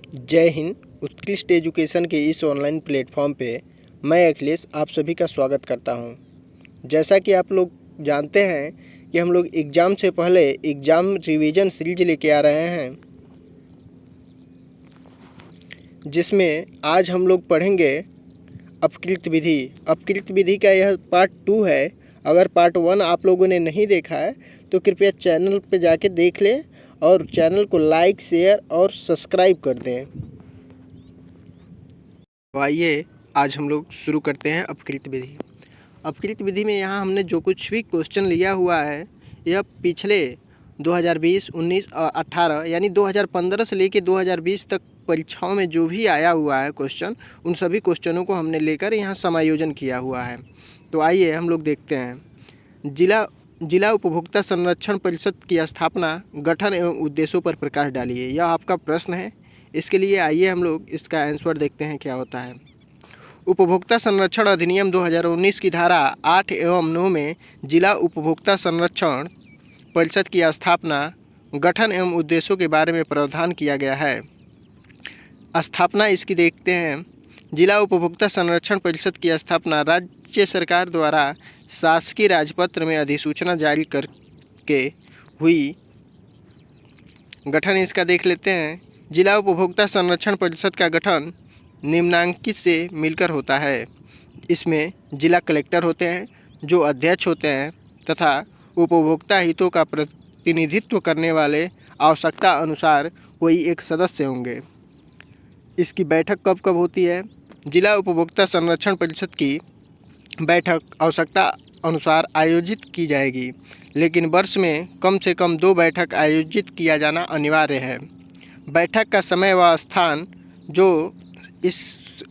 जय हिंद। उत्कृष्ट एजुकेशन के इस ऑनलाइन प्लेटफॉर्म पे मैं अखिलेश आप सभी का स्वागत करता हूं। जैसा कि आप लोग जानते हैं कि हम लोग एग्ज़ाम से पहले एग्ज़ाम रिवीजन सीरीज लेके आ रहे हैं, जिसमें आज हम लोग पढ़ेंगे अपकृत विधि। अपकृत विधि का यह पार्ट 2 है। अगर पार्ट 1 आप लोगों ने नहीं देखा है तो कृपया चैनल पे जाके देख लें और चैनल को लाइक, शेयर और सब्सक्राइब कर दें। तो आइए आज हम लोग शुरू करते हैं अपकृत विधि। अपकृत विधि में यहाँ हमने जो कुछ भी क्वेश्चन लिया हुआ है यह पिछले 2020, 19 और 18 यानी 2015 से लेके 2020 तक परीक्षाओं में जो भी आया हुआ है क्वेश्चन, उन सभी क्वेश्चनों को हमने लेकर यहाँ समायोजन किया हुआ है। तो आइए हम लोग देखते हैं। जिला उपभोक्ता संरक्षण परिषद की स्थापना, गठन एवं उद्देश्यों पर प्रकाश डालिए। यह आपका प्रश्न है। इसके लिए आइए हम लोग इसका आंसर देखते हैं क्या होता है। उपभोक्ता संरक्षण अधिनियम 2019 की धारा 8 एवं 9 में जिला उपभोक्ता संरक्षण परिषद की स्थापना, गठन एवं उद्देश्यों के बारे में प्रावधान किया गया है। स्थापना इसकी देखते हैं। जिला उपभोक्ता संरक्षण परिषद की स्थापना राज्य सरकार द्वारा शासकीय राजपत्र में अधिसूचना जारी करके हुई। गठन इसका देख लेते हैं। जिला उपभोक्ता संरक्षण परिषद का गठन निम्नांकित से मिलकर होता है। इसमें जिला कलेक्टर होते हैं जो अध्यक्ष होते हैं तथा उपभोक्ता हितों का प्रतिनिधित्व करने वाले आवश्यकता अनुसार कोई एक सदस्य होंगे। इसकी बैठक कब कब होती है? जिला उपभोक्ता संरक्षण परिषद की बैठक आवश्यकता अनुसार आयोजित की जाएगी, लेकिन वर्ष में कम से कम 2 बैठक आयोजित किया जाना अनिवार्य है। बैठक का समय व स्थान जो इस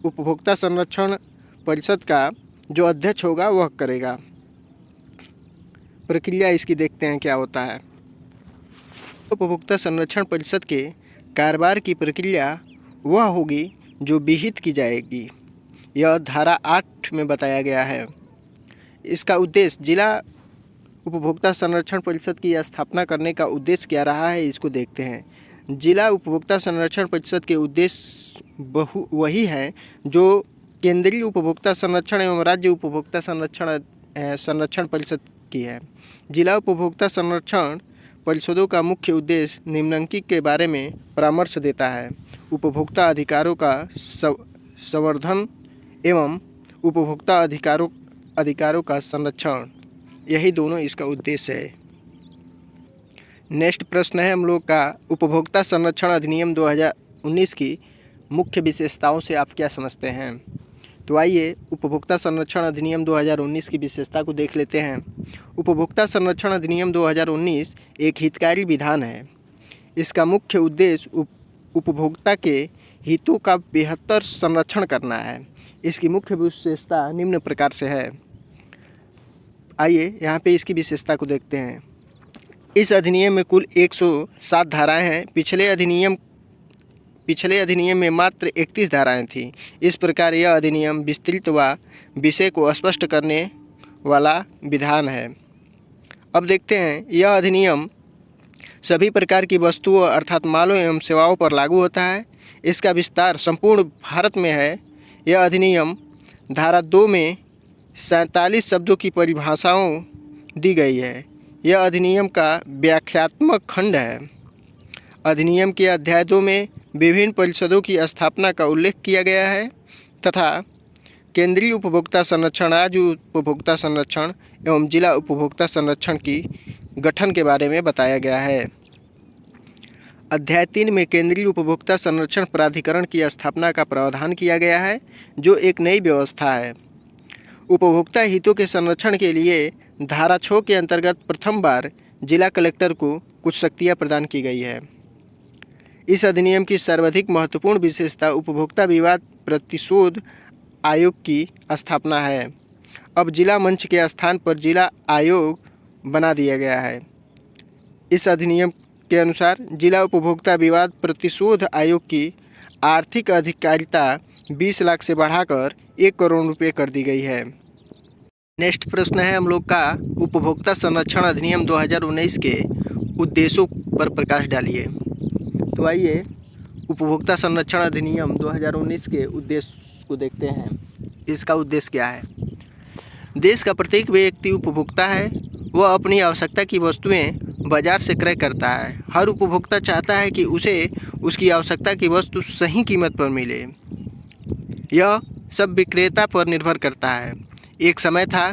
उपभोक्ता संरक्षण परिषद का जो अध्यक्ष होगा वह करेगा। प्रक्रिया इसकी देखते हैं क्या होता है। उपभोक्ता संरक्षण परिषद के कारोबार की प्रक्रिया वह होगी जो विहित की जाएगी। यह धारा 8 में बताया गया है। इसका उद्देश्य, जिला उपभोक्ता संरक्षण परिषद की स्थापना करने का उद्देश्य क्या रहा है, इसको देखते हैं। जिला उपभोक्ता संरक्षण परिषद के उद्देश्य वही हैं जो केंद्रीय उपभोक्ता संरक्षण एवं राज्य उपभोक्ता संरक्षण परिषद की है। जिला उपभोक्ता संरक्षण परिषदों का मुख्य उद्देश्य निम्नलिखित के बारे में परामर्श देता है: उपभोक्ता अधिकारों का संवर्धन एवं उपभोक्ता अधिकारों का संरक्षण। यही दोनों इसका उद्देश्य है। नेक्स्ट प्रश्न है हम लोग का, उपभोक्ता संरक्षण अधिनियम 2019 की मुख्य विशेषताओं से आप क्या समझते हैं? तो आइए उपभोक्ता संरक्षण अधिनियम 2019 की विशेषता को देख लेते हैं। उपभोक्ता संरक्षण अधिनियम 2019 एक हितकारी विधान है। इसका मुख्य उद्देश्य उपभोक्ता के हितों का बेहतर संरक्षण करना है। इसकी मुख्य विशेषता निम्न प्रकार से है। आइए यहाँ पे इसकी विशेषता को देखते हैं। इस अधिनियम में कुल 107 धाराएं हैं। पिछले अधिनियम में मात्र 31 धाराएं थीं। इस प्रकार यह अधिनियम विस्तृत व विषय को स्पष्ट करने वाला विधान है। अब देखते हैं, यह अधिनियम सभी प्रकार की वस्तुओं अर्थात मालों एवं सेवाओं पर लागू होता है। इसका विस्तार संपूर्ण भारत में है। यह अधिनियम धारा 2 में 47 शब्दों की परिभाषाओं दी गई है। यह अधिनियम का व्याख्यात्मक खंड है। अधिनियम के अध्याय 2 में विभिन्न परिषदों की स्थापना का उल्लेख किया गया है तथा केंद्रीय उपभोक्ता संरक्षण, राज्य उपभोक्ता संरक्षण एवं जिला उपभोक्ता संरक्षण की गठन के बारे में बताया गया है। अध्याय 3 में केंद्रीय उपभोक्ता संरक्षण प्राधिकरण की स्थापना का प्रावधान किया गया है, जो एक नई व्यवस्था है। उपभोक्ता हितों के संरक्षण के लिए धारा 6 के अंतर्गत प्रथम बार जिला कलेक्टर को कुछ शक्तियाँ प्रदान की गई है। इस अधिनियम की सर्वाधिक महत्वपूर्ण विशेषता उपभोक्ता विवाद प्रतिशोध आयोग की स्थापना है। अब जिला मंच के स्थान पर जिला आयोग बना दिया गया है। इस अधिनियम के अनुसार जिला उपभोक्ता विवाद प्रतिशोध आयोग की आर्थिक अधिकारिता 20 लाख से बढ़ाकर 1 करोड़ रुपये कर दी गई है। नेक्स्ट प्रश्न है हम लोग का, उपभोक्ता संरक्षण अधिनियम 2019 के उद्देश्यों पर प्रकाश डालिए। तो आइए उपभोक्ता संरक्षण अधिनियम 2019 के उद्देश्य को देखते हैं। इसका उद्देश्य क्या है? देश का प्रत्येक व्यक्ति उपभोक्ता है। वह अपनी आवश्यकता की वस्तुएं बाजार से क्रय करता है। हर उपभोक्ता चाहता है कि उसे उसकी आवश्यकता की वस्तु सही कीमत पर मिले। यह सब विक्रेता पर निर्भर करता है। एक समय था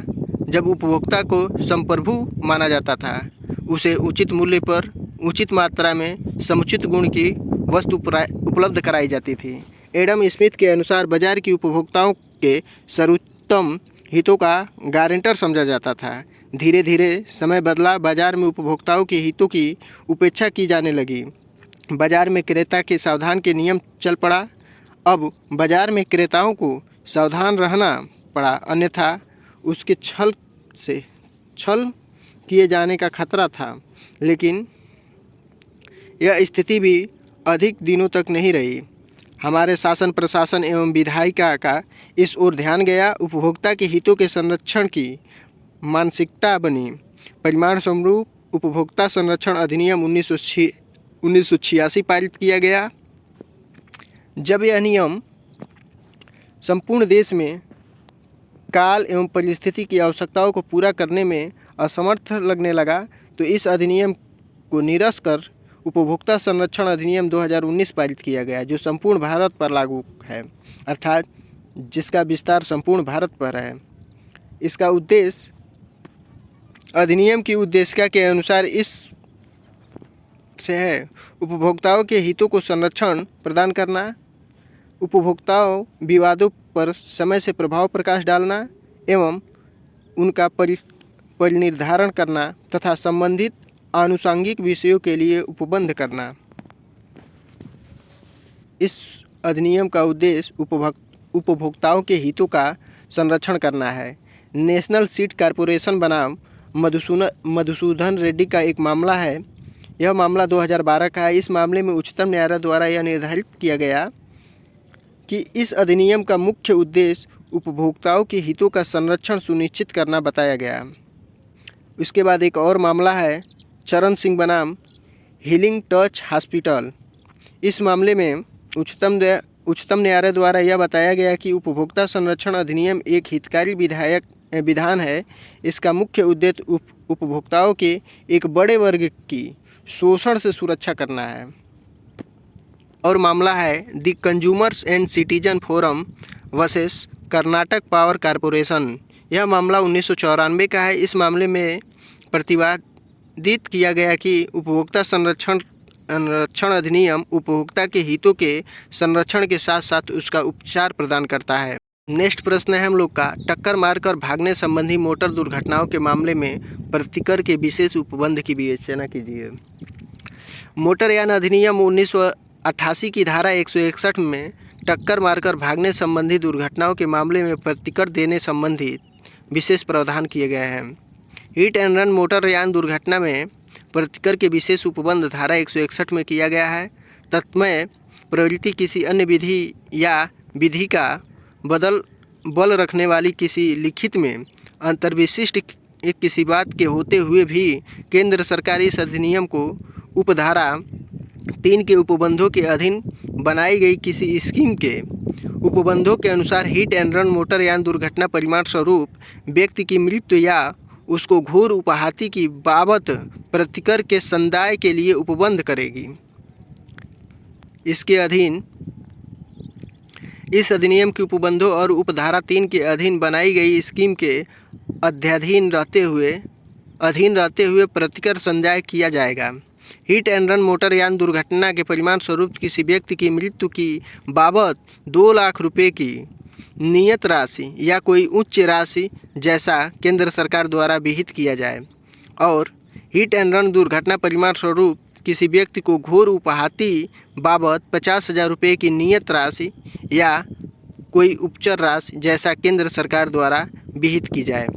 जब उपभोक्ता को संप्रभु माना जाता था। उसे उचित मूल्य पर उचित मात्रा में समुचित गुण की वस्तु उपलब्ध कराई जाती थी। एडम स्मिथ के अनुसार बाजार की उपभोक्ताओं के सर्वोत्तम हितों का गारंटर समझा जाता था। धीरे धीरे समय बदला, बाजार में उपभोक्ताओं के हितों की उपेक्षा की जाने लगी। बाजार में क्रेता के सावधान के नियम चल पड़ा। अब बाजार में क्रेताओं को सावधान रहना पड़ा, अन्यथा उसके छल किए जाने का खतरा था। लेकिन यह स्थिति भी अधिक दिनों तक नहीं रही। हमारे शासन प्रशासन एवं विधायिका का इस ओर ध्यान गया। उपभोक्ता के हितों के संरक्षण की मानसिकता बनी। परिणाम स्वरूप उपभोक्ता संरक्षण अधिनियम 1986 पारित किया गया। जब यह नियम संपूर्ण देश में काल एवं परिस्थिति की आवश्यकताओं को पूरा करने में असमर्थ लगने लगा, तो इस अधिनियम को निरस्त कर उपभोक्ता संरक्षण अधिनियम 2019 पारित किया गया, जो संपूर्ण भारत पर लागू है, अर्थात जिसका विस्तार संपूर्ण भारत पर है। इसका उद्देश्य अधिनियम की उद्देशिका के अनुसार इस से है उपभोक्ताओं के हितों को संरक्षण प्रदान करना, उपभोक्ताओं विवादों पर समय से प्रभाव प्रकाश डालना एवं उनका परिनिर्धारण करना तथा संबंधित आनुषंगिक विषयों के लिए उपबंध करना। इस अधिनियम का उद्देश्य उपभोक्ताओं के हितों का संरक्षण करना है। नेशनल सीड कॉरपोरेशन बनाम मधुसूदन रेड्डी का एक मामला है। यह मामला 2012 का है। इस मामले में उच्चतम न्यायालय द्वारा यह निर्धारित किया गया कि इस अधिनियम का मुख्य उद्देश्य उपभोक्ताओं के हितों का संरक्षण सुनिश्चित करना बताया गया। इसके बाद एक और मामला है चरण सिंह बनाम हीलिंग टच हॉस्पिटल। इस मामले में उच्चतम न्यायालय द्वारा यह बताया गया कि उपभोक्ता संरक्षण अधिनियम एक हितकारी विधान है। इसका मुख्य उद्देश्य उपभोक्ताओं के एक बड़े वर्ग की शोषण से सुरक्षा करना है। और मामला है the consumers and citizen forum versus Karnataka power corporation. यह मामला 1994 का है। इस मामले में प्रतिपादित किया गया कि उपभोक्ता संरक्षण अधिनियम उपभोक्ता के हितों के संरक्षण के साथ साथ उसका उपचार प्रदान करता है। नेक्स्ट प्रश्न है हम लोग का, टक्कर मारकर भागने संबंधी मोटर दुर्घटनाओं के मामले में प्रतिकर के विशेष उपबंध की विवेचना कीजिए। मोटरयान अधिनियम 1988 की धारा 161 में टक्कर मारकर भागने संबंधी दुर्घटनाओं के मामले में प्रतिकर देने संबंधी विशेष प्रावधान किए गए हैं। हिट एंड रन मोटरयान दुर्घटना में प्रतिकर के विशेष उपबंध धारा 161 में किया गया है। तत्मय प्रवृत्ति किसी अन्य विधि या विधि का बल रखने वाली किसी लिखित में अंतर्विशिष्ट किसी बात के होते हुए भी केंद्र सरकार इस अधिनियम को उपधारा 3 के उपबंधों के अधीन बनाई गई किसी स्कीम के उपबंधों के अनुसार हिट एंड रन मोटरयान दुर्घटना परिणाम स्वरूप व्यक्ति की मृत्यु या उसको घोर उपाहति की बाबत प्रतिकर के संदाय के लिए उपबंध करेगी। इसके अधीन इस अधिनियम के उपबंधों और उपधारा 3 के अधीन बनाई गई स्कीम के अधीन रहते हुए प्रतिकर संदाय किया जाएगा। हिट एंड रन मोटरयान दुर्घटना के परिणाम स्वरूप किसी व्यक्ति की मृत्यु की बाबत 2 लाख रुपये की नियत राशि या कोई उच्च राशि जैसा केंद्र सरकार द्वारा विहित किया जाए, और हिट एंड रन दुर्घटना परिणाम स्वरूप किसी व्यक्ति को घोर उपाहति बाबत 50,000 रुपये की नियत राशि या कोई उपचार राशि जैसा केंद्र सरकार द्वारा विहित की जाए।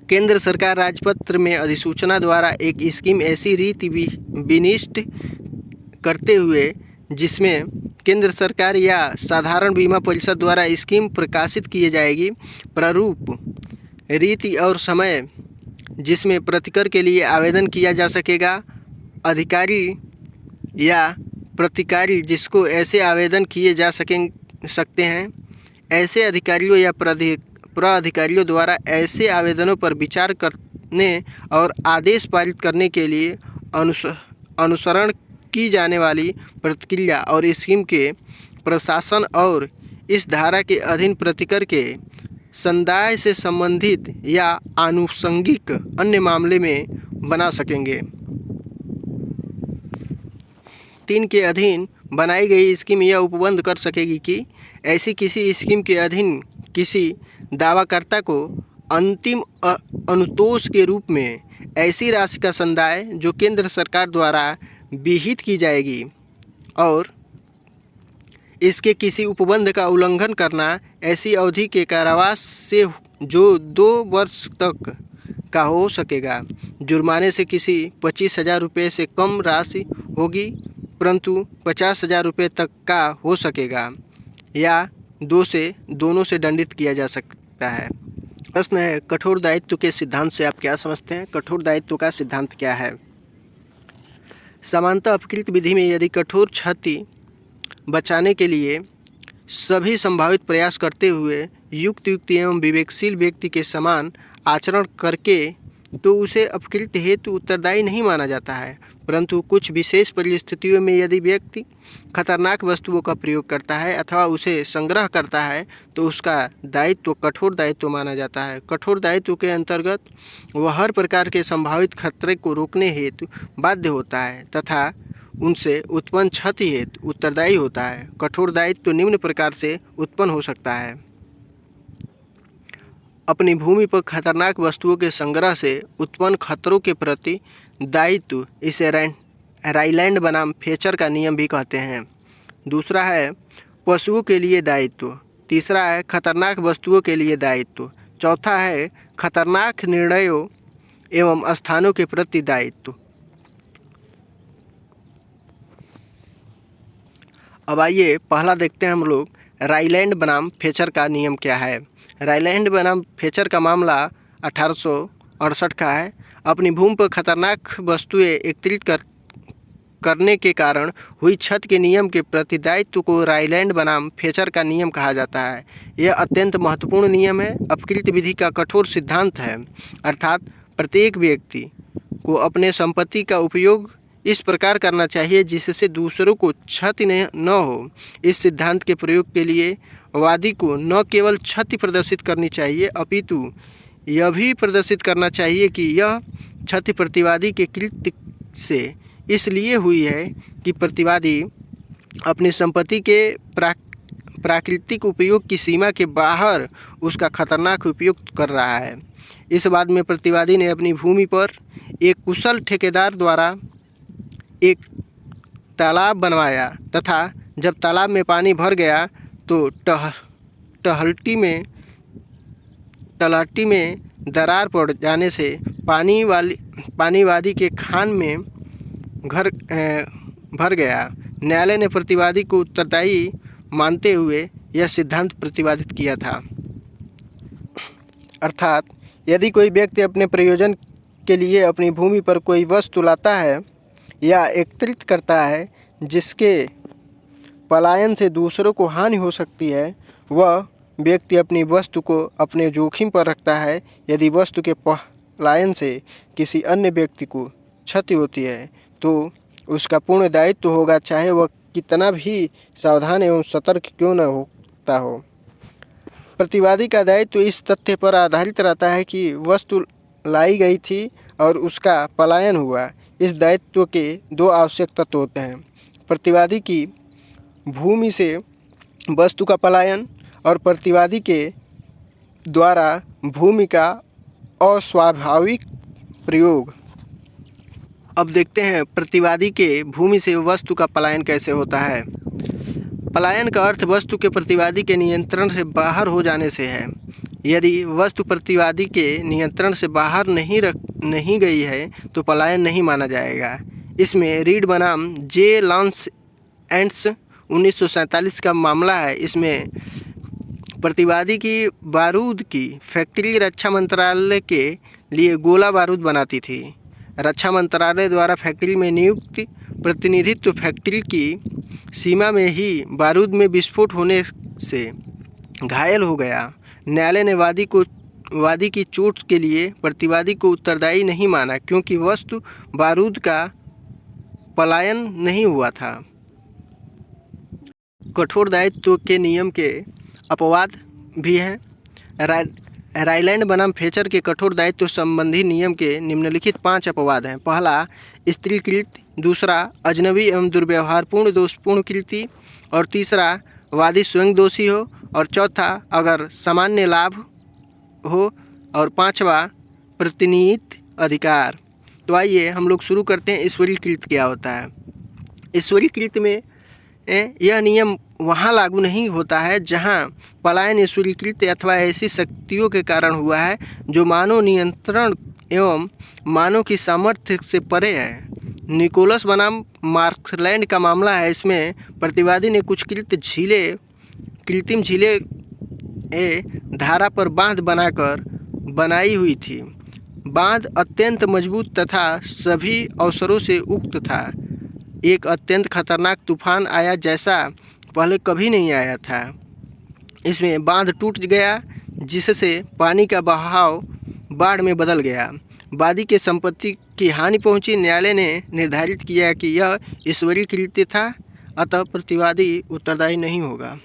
केंद्र सरकार राजपत्र में अधिसूचना द्वारा एक स्कीम ऐसी रीति विनिष्ट करते हुए जिसमें केंद्र सरकार या साधारण बीमा परिषद द्वारा स्कीम प्रकाशित किए जाएगी, प्रारूप रीति और समय जिसमें प्रतिकर के लिए आवेदन किया जा सकेगा, अधिकारी या प्रतिकारी जिसको ऐसे आवेदन किए जा सकते हैं, ऐसे अधिकारियों या प्राधिकारियों द्वारा ऐसे आवेदनों पर विचार करने और आदेश पारित करने के लिए अनुसरण की जाने वाली प्रक्रिया और स्कीम के प्रशासन और इस धारा के अधीन प्रतिकर के समुदाय से संबंधित या आनुषंगिक अन्य मामले में बना सकेंगे। 3 के अधीन बनाई गई स्कीम यह उपबंध कर सकेगी कि ऐसी किसी स्कीम के अधीन किसी दावाकर्ता को अंतिम अनुतोष के रूप में ऐसी राशि का संदाय जो केंद्र सरकार द्वारा विहित की जाएगी और इसके किसी उपबंध का उल्लंघन करना ऐसी अवधि के कारावास से जो 2 वर्ष तक का हो सकेगा। जुर्माने से किसी 25,000 रुपये से कम राशि होगी, परंतु 50,000 रुपये तक का हो सकेगा या दोनों से दंडित किया जा सकता है। प्रश्न है, कठोर दायित्व के सिद्धांत से आप क्या समझते हैं? कठोर दायित्व का सिद्धांत क्या है? सामान्यतः अपकृत विधि में यदि कठोर क्षति बचाने के लिए सभी संभावित प्रयास करते हुए युक्त एवं विवेकशील व्यक्ति के समान आचरण करके तो उसे अपकृत हेतु उत्तरदायी नहीं माना जाता है, परंतु कुछ विशेष परिस्थितियों में यदि व्यक्ति खतरनाक वस्तुओं का प्रयोग करता है अथवा उसे संग्रह करता है तो उसका दायित्व कठोर दायित्व माना जाता है। कठोर दायित्व के अंतर्गत वह हर प्रकार के संभावित खतरे को रोकने हेतु बाध्य होता है तथा उनसे उत्पन्न क्षति हेतु उत्तरदायी होता है। कठोर दायित्व निम्न प्रकार से उत्पन्न हो सकता है। अपनी भूमि पर खतरनाक वस्तुओं के संग्रह से उत्पन्न खतरों के प्रति दायित्व, इसे राइलैंड बनाम फेचर का नियम भी कहते हैं। दूसरा है पशुओं के लिए दायित्व। तीसरा है खतरनाक वस्तुओं के लिए दायित्व। चौथा है खतरनाक निर्णयों एवं स्थानों के प्रति दायित्व। अब आइए पहला देखते हैं हम लोग राइलैंड बनाम फेचर का नियम क्या है। राइलैंड बनाम फेचर का मामला 1868 का है। अपनी भूमि पर खतरनाक वस्तुएं एकत्रित करने के कारण हुई क्षति के नियम के प्रतिदायित्व को राइलैंड बनाम फेचर का नियम कहा जाता है। यह अत्यंत महत्वपूर्ण नियम है। अपकृत विधि का कठोर सिद्धांत है, अर्थात प्रत्येक व्यक्ति को अपने संपत्ति का उपयोग इस प्रकार करना चाहिए जिससे दूसरों को क्षति न हो। इस सिद्धांत के प्रयोग के लिए वादी को न केवल क्षति प्रदर्शित करनी चाहिए अपितु यह भी प्रदर्शित करना चाहिए कि यह क्षति प्रतिवादी के कृत्य से इसलिए हुई है कि प्रतिवादी अपनी संपत्ति के प्राकृतिक उपयोग की सीमा के बाहर उसका खतरनाक उपयोग कर रहा है। इस बाद में प्रतिवादी ने अपनी भूमि पर एक कुशल ठेकेदार द्वारा एक तालाब बनवाया तथा जब तालाब में पानी भर गया तो तलहटी में दरार पड़ जाने से पानी वादी के खान में भर गया। न्यायालय ने प्रतिवादी को उत्तरदायी मानते हुए यह सिद्धांत प्रतिपादित किया था, अर्थात यदि कोई व्यक्ति अपने प्रयोजन के लिए अपनी भूमि पर कोई वस्तु लाता है या एकत्रित करता है जिसके पलायन से दूसरों को हानि हो सकती है, वह व्यक्ति अपनी वस्तु को अपने जोखिम पर रखता है। यदि वस्तु के पलायन से किसी अन्य व्यक्ति को क्षति होती है तो उसका पूर्ण दायित्व होगा, चाहे वह कितना भी सावधान एवं सतर्क क्यों न होता हो। प्रतिवादी का दायित्व इस तथ्य पर आधारित रहता है कि वस्तु लाई गई थी और उसका पलायन हुआ। इस दायित्व के 2 आवश्यक तत्व होते हैं: प्रतिवादी की भूमि से वस्तु का पलायन और प्रतिवादी के द्वारा भूमि का अस्वाभाविक प्रयोग। अब देखते हैं प्रतिवादी के भूमि से वस्तु का पलायन कैसे होता है। पलायन का अर्थ वस्तु के प्रतिवादी के नियंत्रण से बाहर हो जाने से है। यदि वस्तु प्रतिवादी के नियंत्रण से बाहर नहीं गई है तो पलायन नहीं माना जाएगा। इसमें रीड बनाम जे लॉन्स एंड्स 1947 का मामला है। इसमें प्रतिवादी की बारूद की फैक्ट्री रक्षा मंत्रालय के लिए गोला बारूद बनाती थी। रक्षा मंत्रालय द्वारा फैक्ट्री में नियुक्त प्रतिनिधित्व फैक्ट्री की सीमा में ही बारूद में विस्फोट होने से घायल हो गया। न्यायालय ने वादी की चोट के लिए प्रतिवादी को उत्तरदायी नहीं माना क्योंकि वस्तु बारूद का पलायन नहीं हुआ था। कठोर दायित्व के नियम के अपवाद भी हैं। रायलैंड बनाम फेचर के कठोर दायित्व संबंधी नियम के निम्नलिखित 5 अपवाद हैं। पहला, स्त्रीकृत। दूसरा, अजनबी एवं दुर्व्यवहारपूर्ण दोषपूर्ण कृति। और तीसरा, वादी स्वयं दोषी हो। और चौथा, अगर सामान्य लाभ हो। और पांचवा, प्रतिनिहित अधिकार। तो आइए हम लोग शुरू करते हैं ईश्वरीकृत क्या होता है। ईश्वरीकृत में यह नियम वहाँ लागू नहीं होता है जहाँ पलायन ईश्वरीकृत अथवा ऐसी शक्तियों के कारण हुआ है जो मानव नियंत्रण एवं मानव की सामर्थ्य से परे है। निकोलस बनाम मार्कलैंड का मामला है। इसमें प्रतिवादी ने कुछ कृत्रिम झीलें धारा पर बांध बनाकर बनाई हुई थी। बांध अत्यंत मजबूत तथा सभी अवसरों से उक्त था। एक अत्यंत खतरनाक तूफान आया जैसा पहले कभी नहीं आया था। इसमें बांध टूट गया जिससे पानी का बहाव बाढ़ में बदल गया। वादी के संपत्ति की हानि पहुंची। न्यायालय ने निर्धारित किया कि यह ईश्वरीय कृत्य था, अतः प्रतिवादी उत्तरदायी नहीं होगा।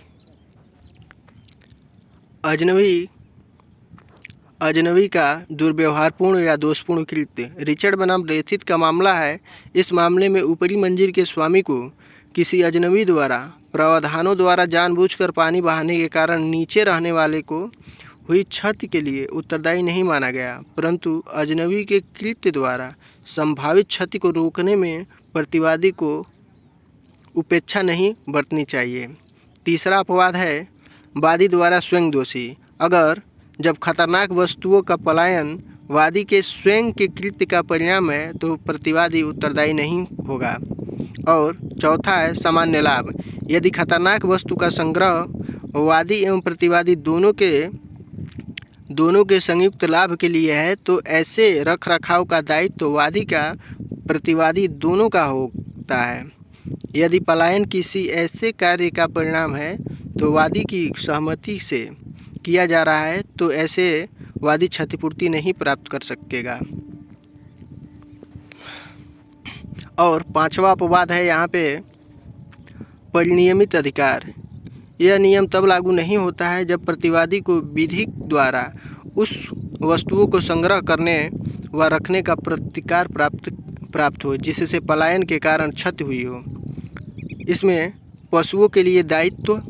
अजनबी का दुर्व्यवहारपूर्ण या दोषपूर्ण कृत्य। रिचर्ड बनाम रेथित का मामला है। इस मामले में ऊपरी मंजिल के स्वामी को किसी अजनबी द्वारा प्रावधानों द्वारा जानबूझकर पानी बहाने के कारण नीचे रहने वाले को हुई क्षति के लिए उत्तरदायी नहीं माना गया, परंतु अजनबी के कृत्य द्वारा संभावित क्षति को रोकने में प्रतिवादी को उपेक्षा नहीं बरतनी चाहिए। तीसरा अपवाद है वादी द्वारा स्वयं दोषी। अगर जब खतरनाक वस्तुओं का पलायन वादी के स्वयं के कृत्य का परिणाम है तो प्रतिवादी उत्तरदायी नहीं होगा। और चौथा है सामान्य लाभ। यदि खतरनाक वस्तु का संग्रह वादी एवं प्रतिवादी दोनों के संयुक्त लाभ के लिए है तो ऐसे रख रखाव का दायित्व तो वादी का प्रतिवादी दोनों का होता है। यदि पलायन किसी ऐसे कार्य का परिणाम है तो वादी की सहमति से किया जा रहा है तो ऐसे वादी क्षतिपूर्ति नहीं प्राप्त कर सकेगा। और पांचवा अपवाद है यहाँ पे परिनियमित अधिकार। यह नियम तब लागू नहीं होता है जब प्रतिवादी को विधि द्वारा उस वस्तुओं को संग्रह करने व रखने का प्रतिकार प्राप्त हो जिससे पलायन के कारण क्षति हुई हो। इसमें पशुओं के लिए दायित्व।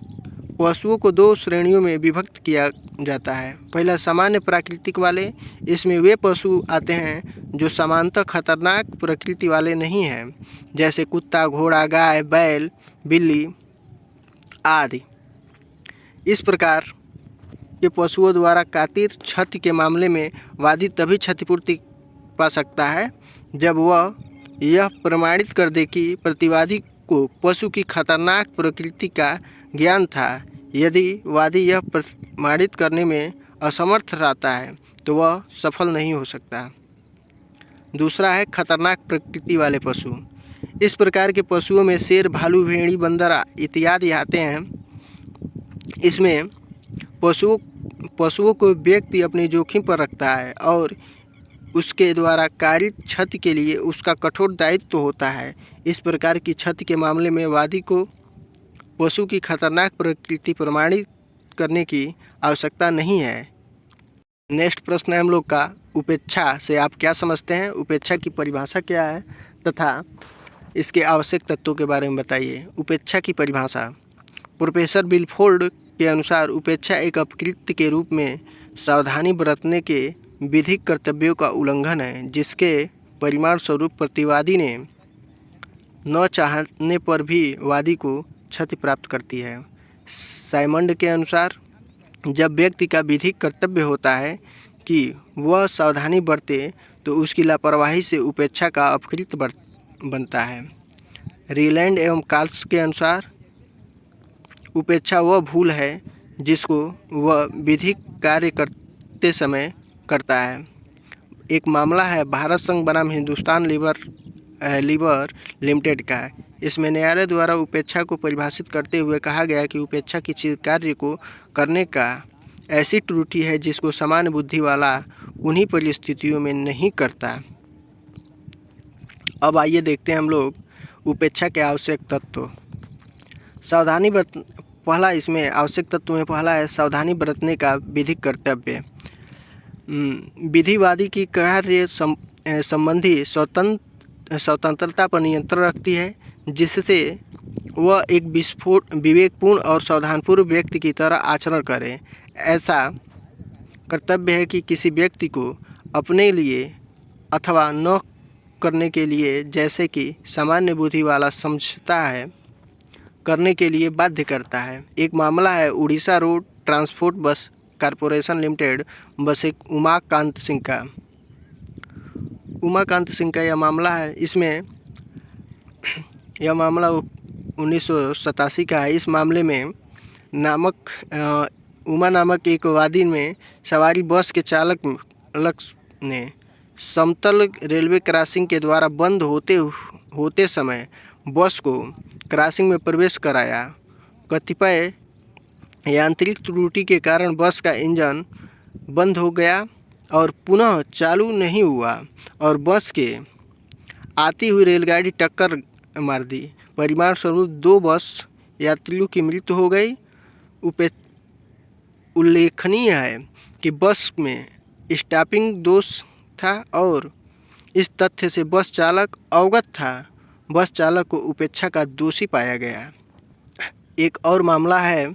पशुओं को 2 श्रेणियों में विभक्त किया जाता है। पहला, सामान्य प्राकृतिक वाले। इसमें वे पशु आते हैं जो सामान्यतः खतरनाक प्रकृति वाले नहीं हैं, जैसे कुत्ता, घोड़ा, गाय, बैल, बिल्ली आदि। इस प्रकार के पशुओं द्वारा कातिर क्षति के मामले में वादी तभी क्षतिपूर्ति पा सकता है जब वह यह प्रमाणित कर दे कि प्रतिवादी को पशु की खतरनाक प्रकृति का ज्ञान था। यदि वादी यह प्रमाणित करने में असमर्थ रहता है तो वह सफल नहीं हो सकता। दूसरा है खतरनाक प्रकृति वाले पशु। इस प्रकार के पशुओं में शेर, भालू, भेड़ी, बंदर इत्यादि आते हैं। इसमें पशुओं को व्यक्ति अपने जोखिम पर रखता है और उसके द्वारा कारित क्षति के लिए उसका कठोर दायित्व होता है। इस प्रकार की क्षति के मामले में वादी को पशु की खतरनाक प्रकृति प्रमाणित करने की आवश्यकता नहीं है। नेक्स्ट प्रश्न है हम लोग का, उपेक्षा से आप क्या समझते हैं, उपेक्षा की परिभाषा क्या है तथा इसके आवश्यक तत्वों के बारे में बताइए। उपेक्षा की परिभाषा। प्रोफेसर बिलफोर्ड के अनुसार उपेक्षा एक अपकृत्य के रूप में सावधानी बरतने के विधिक कर्तव्यों का उल्लंघन है जिसके परिणाम स्वरूप प्रतिवादी ने न चाहने पर भी वादी को क्षति प्राप्त करती है। साइमंड के अनुसार जब व्यक्ति का विधिक कर्तव्य होता है कि वह सावधानी बरते तो उसकी लापरवाही से उपेक्षा का अपकृत्य बनता है। रीलैंड एवं कार्ल्स के अनुसार उपेक्षा वह भूल है जिसको वह विधिक कार्य करते समय करता है। एक मामला है भारत संघ बनाम हिंदुस्तान लीवर लीवर लिमिटेड का है। इसमें न्यायालय द्वारा उपेक्षा को परिभाषित करते हुए कहा गया कि उपेक्षा किसी कार्य को करने का ऐसी त्रुटि है जिसको सामान्य बुद्धि वाला उन्हीं परिस्थितियों में नहीं करता। अब आइए देखते हैं हम लोग उपेक्षा के आवश्यक तत्व। सावधानी पहला इसमें आवश्यक तत्व में पहला है सावधानी बरतने का विधिक कर्तव्य। विधिवादी की कार्य संबंधी स्वतंत्रता पर नियंत्रण रखती है, जिससे वह एक विवेकपूर्ण और सावधानपूर्व व्यक्ति की तरह आचरण करे। ऐसा कर्तव्य है कि किसी व्यक्ति को अपने लिए अथवा न करने के लिए, जैसे कि सामान्य बुद्धि वाला समझता है, करने के लिए बाध्य करता है। एक मामला है Orissa road transport bus corporation limited बस एक उमाकांत सिंह का यह मामला है। इसमें यह मामला 1987 का है। इस मामले में उमा नामक एक वादी में सवारी बस के चालक ने समतल रेलवे क्रॉसिंग के द्वारा बंद होते समय बस को क्रॉसिंग में प्रवेश कराया। कतिपय यांत्रिक त्रुटि के कारण बस का इंजन बंद हो गया और पुनः चालू नहीं हुआ और बस के आती हुई रेलगाड़ी टक्कर मार दी। परिणामस्वरूप 2 बस यात्रियों की मृत्यु हो गई। उल्लेखनीय है कि बस में स्टॉपिंग दोष था और इस तथ्य से बस चालक अवगत था। बस चालक को उपेक्षा का दोषी पाया गया। एक और मामला है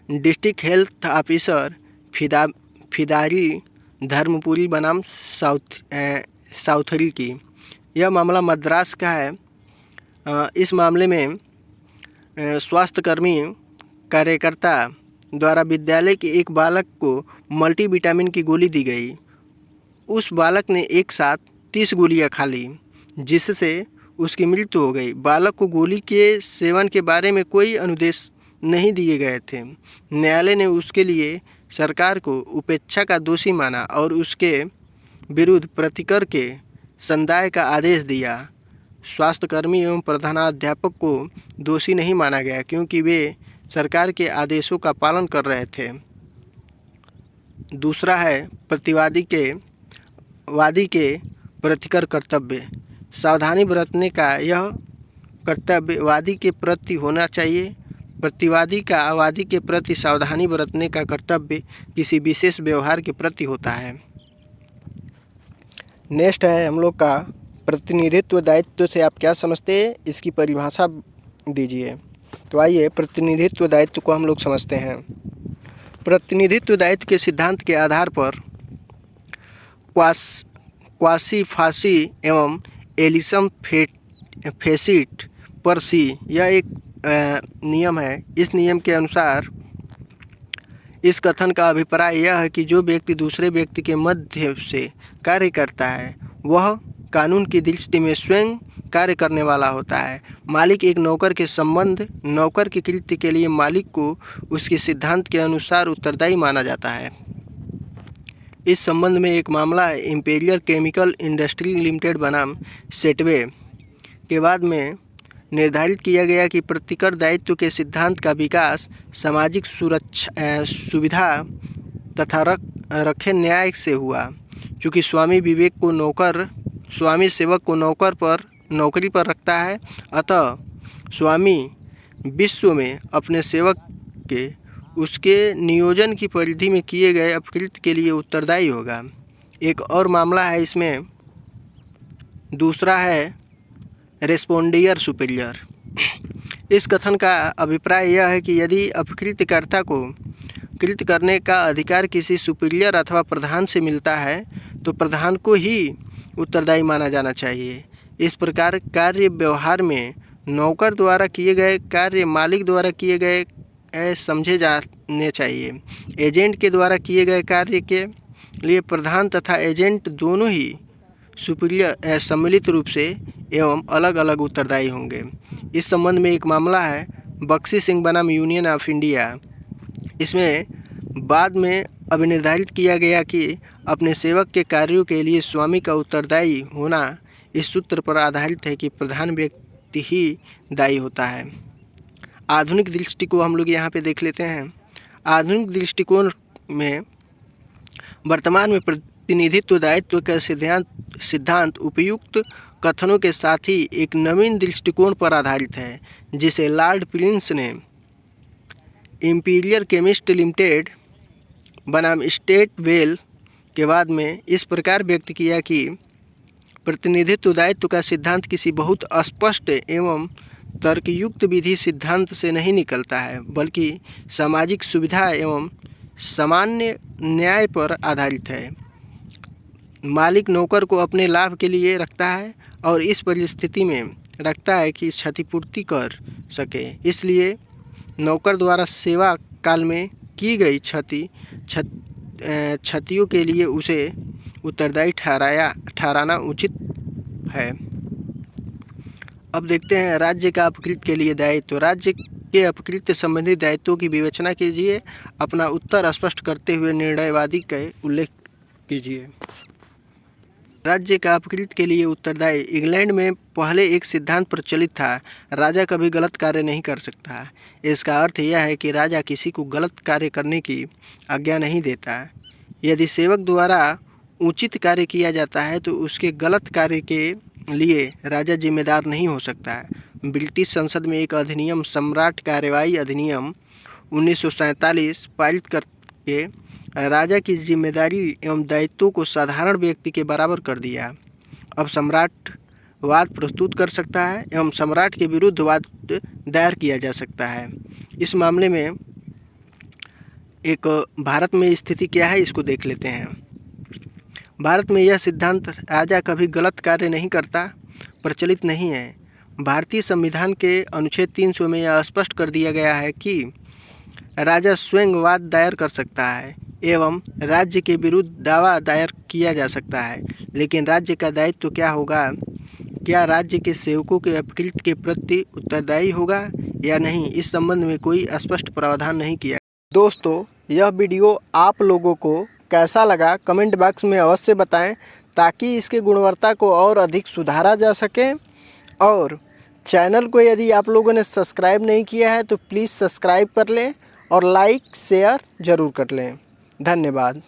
डिस्ट्रिक्ट हेल्थ ऑफिसर फिदारी धर्मपुरी बनाम साउथरी की। यह मामला मद्रास का है। इस मामले में स्वास्थ्यकर्मी कार्यकर्ता द्वारा विद्यालय के एक बालक को मल्टीविटामिन की गोली दी गई। उस बालक ने एक साथ 30 गोलियां खा ली, जिससे उसकी मृत्यु हो गई। बालक को गोली के सेवन के बारे में कोई अनुदेश नहीं दिए गए थे। न्यायालय ने उसके लिए सरकार को उपेक्षा का दोषी माना और उसके विरुद्ध प्रतिकर के संदाय का आदेश दिया। स्वास्थ्यकर्मी एवं प्रधानाध्यापक को दोषी नहीं माना गया क्योंकि वे सरकार के आदेशों का पालन कर रहे थे। दूसरा है वादी के प्रतिकर कर्तव्य। सावधानी बरतने का यह कर्तव्य वादी के प्रति होना चाहिए। प्रतिवादी का वादी के प्रति सावधानी बरतने का कर्तव्य किसी विशेष व्यवहार के प्रति होता है। नेक्स्ट है हम लोग का प्रतिनिधित्व दायित्व से आप क्या समझते हैं, इसकी परिभाषा दीजिए। तो आइए प्रतिनिधित्व दायित्व को हम लोग समझते हैं। प्रतिनिधित्व दायित्व के सिद्धांत के आधार पर क्वासी फासी एवं एलिसम फेसिट पर सी यह एक नियम है। इस नियम के अनुसार इस कथन का अभिप्राय यह है कि जो व्यक्ति दूसरे व्यक्ति के मध्य से कार्य करता है वह कानून की दृष्टि में स्वयं कार्य करने वाला होता है। मालिक एक नौकर के संबंध नौकर के कृत्य के लिए मालिक को उसके सिद्धांत के अनुसार उत्तरदायी माना जाता है। इस संबंध में एक मामला है इंपीरियल केमिकल इंडस्ट्री लिमिटेड बनाम सेटवे के बाद में निर्धारित किया गया कि प्रतिकर दायित्व के सिद्धांत का विकास सामाजिक सुविधा तथा रखे न्याय से हुआ। चूँकि स्वामी सेवक को नौकरी पर रखता है, अतः स्वामी विश्व में अपने सेवक के उसके नियोजन की परिधि में किए गए अपकृत्य के लिए उत्तरदायी होगा। एक और मामला है इसमें, दूसरा है रेस्पोंडियर सुपीरियर। इस कथन का अभिप्राय यह है कि यदि अपकृत्यकर्ता को कृत्य करने का अधिकार किसी सुपीरियर अथवा प्रधान से मिलता है तो प्रधान को ही उत्तरदायी माना जाना चाहिए। इस प्रकार कार्य व्यवहार में नौकर द्वारा किए गए कार्य मालिक द्वारा किए गए समझे जाने चाहिए। एजेंट के द्वारा किए गए कार्य के लिए प्रधान तथा एजेंट दोनों ही सुपीरियर सम्मिलित रूप से एवं अलग अलग उत्तरदायी होंगे। इस संबंध में एक मामला है बख्शी सिंह बनाम यूनियन ऑफ इंडिया। इसमें बाद में अब निर्धारित किया गया कि अपने सेवक के कार्यों के लिए स्वामी का उत्तरदायी होना इस सूत्र पर आधारित है कि प्रधान व्यक्ति ही दायी होता है। आधुनिक दृष्टिकोण हम लोग यहाँ पे देख लेते हैं। आधुनिक दृष्टिकोण में वर्तमान में प्रतिनिधित्व दायित्व का सिद्धांत उपयुक्त कथनों के साथ ही एक नवीन दृष्टिकोण पर आधारित है, जिसे लॉर्ड प्रिंस ने इंपीरियल केमिस्ट लिमिटेड बनाम स्टेट वेल के बाद में इस प्रकार व्यक्त किया कि प्रतिनिधित्व दायित्व का सिद्धांत किसी बहुत स्पष्ट एवं तर्कयुक्त विधि सिद्धांत से नहीं निकलता है, बल्कि सामाजिक सुविधा एवं सामान्य न्याय पर आधारित है। मालिक नौकर को अपने लाभ के लिए रखता है और इस परिस्थिति में रखता है कि क्षतिपूर्ति कर सके। इसलिए नौकर द्वारा सेवा काल में की गई क्षतियों के लिए उसे उत्तरदायी ठहराना उचित है। अब देखते हैं राज्य का अपकृत के लिए दायित्व। राज्य के अपकृत्य संबंधी दायित्वों की विवेचना कीजिए। अपना उत्तर स्पष्ट करते हुए निर्णयवादी का उल्लेख कीजिए। राज्य का अपकृत्य के लिए उत्तरदायी। इंग्लैंड में पहले एक सिद्धांत प्रचलित था, राजा कभी गलत कार्य नहीं कर सकता। इसका अर्थ यह है कि राजा किसी को गलत कार्य करने की आज्ञा नहीं देता। यदि सेवक द्वारा उचित कार्य किया जाता है तो उसके गलत कार्य के लिए राजा जिम्मेदार नहीं हो सकता। ब्रिटिश संसद में एक अधिनियम सम्राट कार्यवाही अधिनियम 1947 पारित करके राजा की जिम्मेदारी एवं दायित्वों को साधारण व्यक्ति के बराबर कर दिया। अब सम्राट वाद प्रस्तुत कर सकता है एवं सम्राट के विरुद्ध वाद दायर किया जा सकता है। इस मामले में एक भारत में स्थिति क्या है इसको देख लेते हैं। भारत में यह सिद्धांत राजा कभी गलत कार्य नहीं करता प्रचलित नहीं है। भारतीय संविधान के अनुच्छेद 300 में यह स्पष्ट कर दिया गया है कि राजा स्वयं वाद दायर कर सकता है एवं राज्य के विरुद्ध दावा दायर किया जा सकता है। लेकिन राज्य का दायित्व क्या होगा? क्या राज्य के सेवकों के अपकृत्य के प्रति उत्तरदायी होगा या नहीं, इस संबंध में कोई स्पष्ट प्रावधान नहीं किया। दोस्तों, यह वीडियो आप लोगों को कैसा लगा कमेंट बॉक्स में अवश्य बताएं, ताकि इसके गुणवत्ता को और अधिक सुधारा जा सके। और चैनल को यदि आप लोगों ने सब्सक्राइब नहीं किया है तो प्लीज़ सब्सक्राइब कर लें और लाइक शेयर ज़रूर कर लें। धन्यवाद।